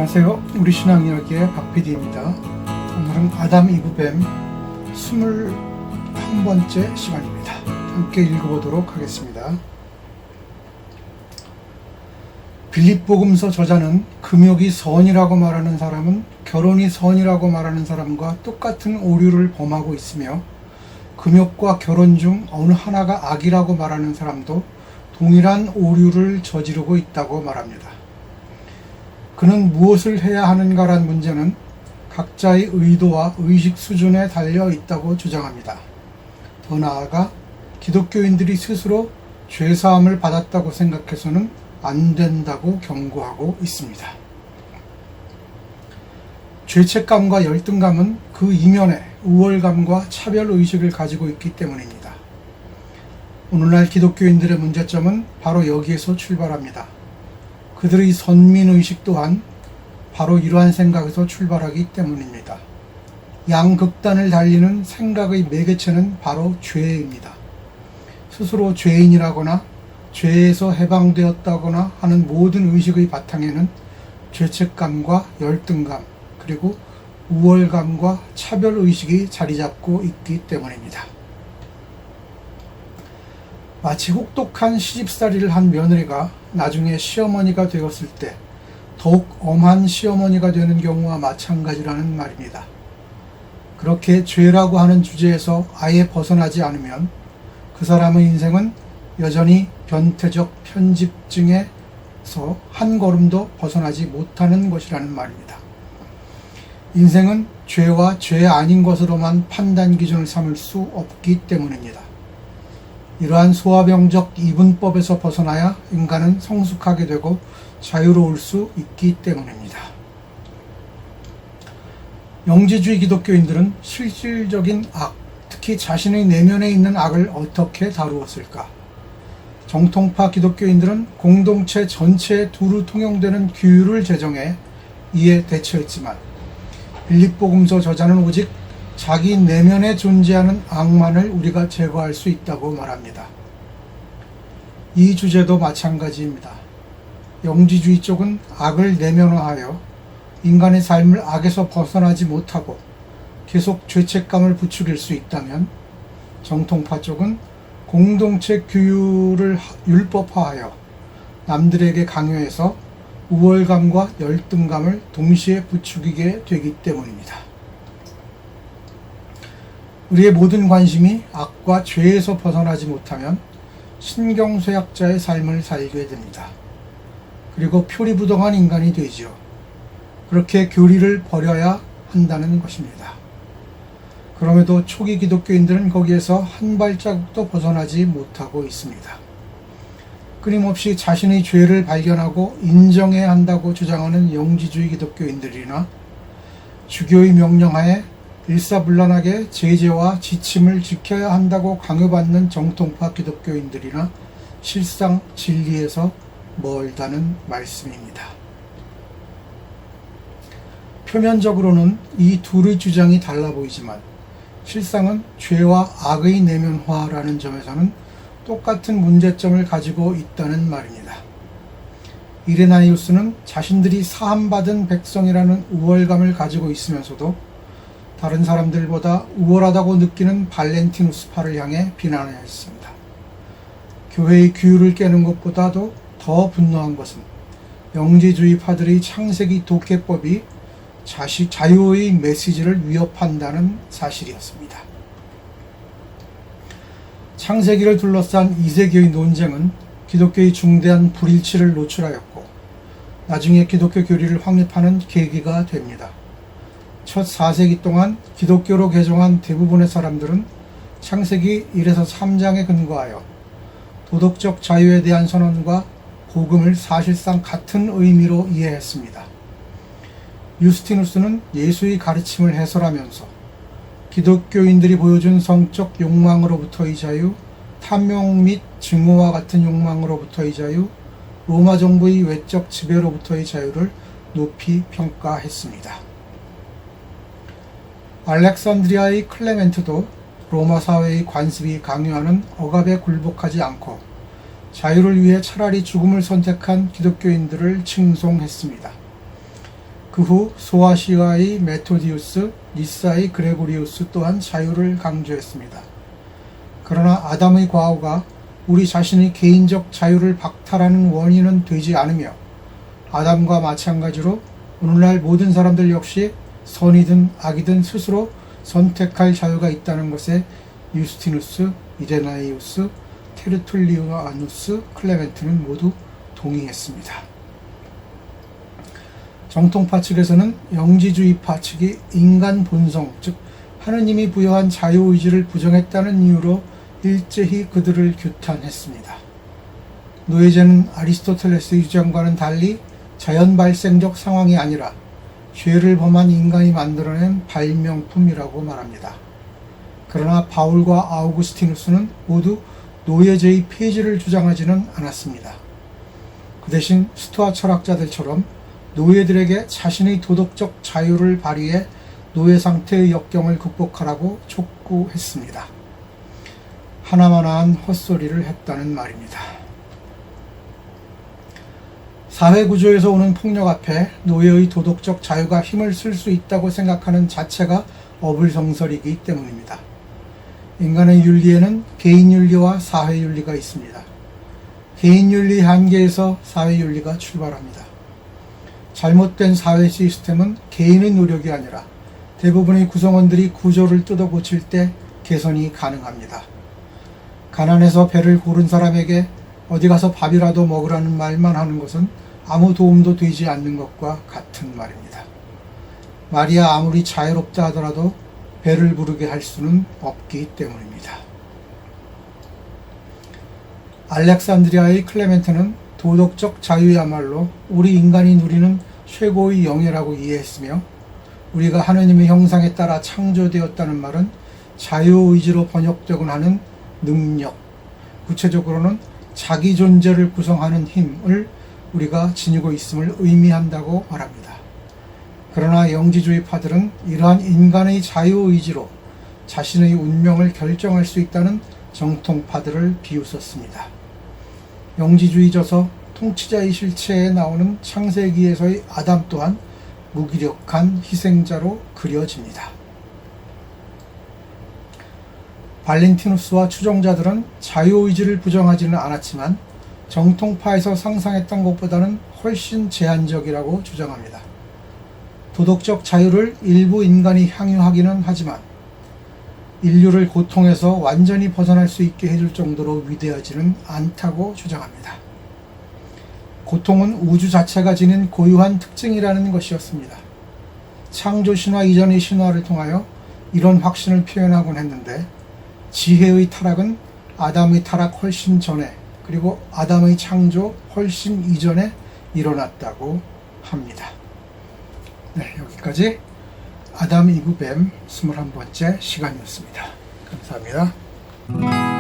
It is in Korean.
안녕하세요. 우리 신앙 이야기의 박PD입니다. 오늘은 아담 이브뱀 21번째 시간입니다. 함께 읽어보도록 하겠습니다. 빌립보금서 저자는 금욕이 선이라고 말하는 사람은 결혼이 선이라고 말하는 사람과 똑같은 오류를 범하고 있으며, 금욕과 결혼 중 어느 하나가 악이라고 말하는 사람도 동일한 오류를 저지르고 있다고 말합니다. 그는 무엇을 해야 하는가란 문제는 각자의 의도와 의식 수준에 달려 있다고 주장합니다. 더 나아가 기독교인들이 스스로 죄사함을 받았다고 생각해서는 안 된다고 경고하고 있습니다. 죄책감과 열등감은 그 이면에 우월감과 차별의식을 가지고 있기 때문입니다. 오늘날 기독교인들의 문제점은 바로 여기에서 출발합니다. 그들의 선민의식 또한 바로 이러한 생각에서 출발하기 때문입니다. 양극단을 달리는 생각의 매개체는 바로 죄입니다. 스스로 죄인이라거나 죄에서 해방되었다거나 하는 모든 의식의 바탕에는 죄책감과 열등감, 그리고 우월감과 차별의식이 자리잡고 있기 때문입니다. 마치 혹독한 시집살이를 한 며느리가 나중에 시어머니가 되었을 때 더욱 엄한 시어머니가 되는 경우와 마찬가지라는 말입니다. 그렇게 죄라고 하는 주제에서 아예 벗어나지 않으면 그 사람의 인생은 여전히 변태적 편집증에서 한 걸음도 벗어나지 못하는 것이라는 말입니다. 인생은 죄와 죄 아닌 것으로만 판단 기준을 삼을 수 없기 때문입니다. 이러한 소화병적 이분법에서 벗어나야 인간은 성숙하게 되고 자유로울 수 있기 때문입니다. 영지주의 기독교인들은 실질적인 악, 특히 자신의 내면에 있는 악을 어떻게 다루었을까? 정통파 기독교인들은 공동체 전체에 두루 통용되는 규율을 제정해 이에 대처했지만, 빌립보금서 저자는 오직 자기 내면에 존재하는 악만을 우리가 제거할 수 있다고 말합니다. 이 주제도 마찬가지입니다. 영지주의 쪽은 악을 내면화하여 인간의 삶을 악에서 벗어나지 못하고 계속 죄책감을 부추길 수 있다면, 정통파 쪽은 공동체 규율을 율법화하여 남들에게 강요해서 우월감과 열등감을 동시에 부추기게 되기 때문입니다. 우리의 모든 관심이 악과 죄에서 벗어나지 못하면 신경쇠약자의 삶을 살게 됩니다. 그리고 표리부동한 인간이 되지요. 그렇게 교리를 버려야 한다는 것입니다. 그럼에도 초기 기독교인들은 거기에서 한 발자국도 벗어나지 못하고 있습니다. 끊임없이 자신의 죄를 발견하고 인정해야 한다고 주장하는 영지주의 기독교인들이나 주교의 명령하에 일사불란하게 제재와 지침을 지켜야 한다고 강요받는 정통파 기독교인들이나 실상 진리에서 멀다는 말씀입니다. 표면적으로는 이 둘의 주장이 달라 보이지만 실상은 죄와 악의 내면화라는 점에서는 똑같은 문제점을 가지고 있다는 말입니다. 이레나이우스는 자신들이 사함받은 백성이라는 우월감을 가지고 있으면서도 다른 사람들보다 우월하다고 느끼는 발렌티누스파를 향해 비난하였습니다. 교회의 규율을 깨는 것보다도 더 분노한 것은 영지주의파들의 창세기 독해법이 자유의 메시지를 위협한다는 사실이었습니다. 창세기를 둘러싼 이세계의 논쟁은 기독교의 중대한 불일치를 노출하였고, 나중에 기독교 교리를 확립하는 계기가 됩니다. 첫 4세기 동안 기독교로 개종한 대부분의 사람들은 창세기 1에서 3장에 근거하여 도덕적 자유에 대한 선언과 복음을 사실상 같은 의미로 이해했습니다. 유스티누스는 예수의 가르침을 해설하면서 기독교인들이 보여준 성적 욕망으로부터의 자유, 탐욕 및 증오와 같은 욕망으로부터의 자유, 로마 정부의 외적 지배로부터의 자유를 높이 평가했습니다. 알렉산드리아의 클레멘트도 로마 사회의 관습이 강요하는 억압에 굴복하지 않고 자유를 위해 차라리 죽음을 선택한 기독교인들을 칭송했습니다. 그 후 소아시아의 메토디우스, 니사의 그레고리우스 또한 자유를 강조했습니다. 그러나 아담의 과오가 우리 자신의 개인적 자유를 박탈하는 원인은 되지 않으며 아담과 마찬가지로 오늘날 모든 사람들 역시 선이든 악이든 스스로 선택할 자유가 있다는 것에 유스티누스, 이레나이우스, 테르툴리아누스, 클레멘트는 모두 동의했습니다. 정통파 측에서는 영지주의파 측이 인간 본성, 즉 하느님이 부여한 자유의지를 부정했다는 이유로 일제히 그들을 규탄했습니다. 노예제는 아리스토텔레스의 주장과는 달리 자연 발생적 상황이 아니라 죄를 범한 인간이 만들어낸 발명품이라고 말합니다. 그러나 바울과 아우구스티누스는 모두 노예제의 폐지를 주장하지는 않았습니다. 그 대신 스토아 철학자들처럼 노예들에게 자신의 도덕적 자유를 발휘해 노예 상태의 역경을 극복하라고 촉구했습니다. 하나마나한 헛소리를 했다는 말입니다. 사회구조에서 오는 폭력 앞에 노예의 도덕적 자유가 힘을 쓸 수 있다고 생각하는 자체가 어불성설이기 때문입니다. 인간의 윤리에는 개인윤리와 사회윤리가 있습니다. 개인윤리 한계에서 사회윤리가 출발합니다. 잘못된 사회 시스템은 개인의 노력이 아니라 대부분의 구성원들이 구조를 뜯어 고칠 때 개선이 가능합니다. 가난해서 배를 고른 사람에게 어디 가서 밥이라도 먹으라는 말만 하는 것은 아무 도움도 되지 않는 것과 같은 말입니다. 말이야 아무리 자유롭다 하더라도 배를 부르게 할 수는 없기 때문입니다. 알렉산드리아의 클레멘트는 도덕적 자유야말로 우리 인간이 누리는 최고의 영예라고 이해했으며 우리가 하느님의 형상에 따라 창조되었다는 말은 자유의지로 번역되곤 하는 능력, 구체적으로는 자기 존재를 구성하는 힘을 우리가 지니고 있음을 의미한다고 말합니다. 그러나 영지주의파들은 이러한 인간의 자유의지로 자신의 운명을 결정할 수 있다는 정통파들을 비웃었습니다. 영지주의저서 통치자의 실체에 나오는 창세기에서의 아담 또한 무기력한 희생자로 그려집니다. 발렌티누스와 추종자들은 자유의지를 부정하지는 않았지만 정통파에서 상상했던 것보다는 훨씬 제한적이라고 주장합니다. 도덕적 자유를 일부 인간이 향유하기는 하지만 인류를 고통에서 완전히 벗어날 수 있게 해줄 정도로 위대하지는 않다고 주장합니다. 고통은 우주 자체가 지닌 고유한 특징이라는 것이었습니다. 창조 신화 이전의 신화를 통하여 이런 확신을 표현하곤 했는데 지혜의 타락은 아담의 타락 훨씬 전에 그리고 아담의 창조 훨씬 이전에 일어났다고 합니다. 네, 여기까지 아담 이브 뱀 21번째 시간이었습니다. 감사합니다.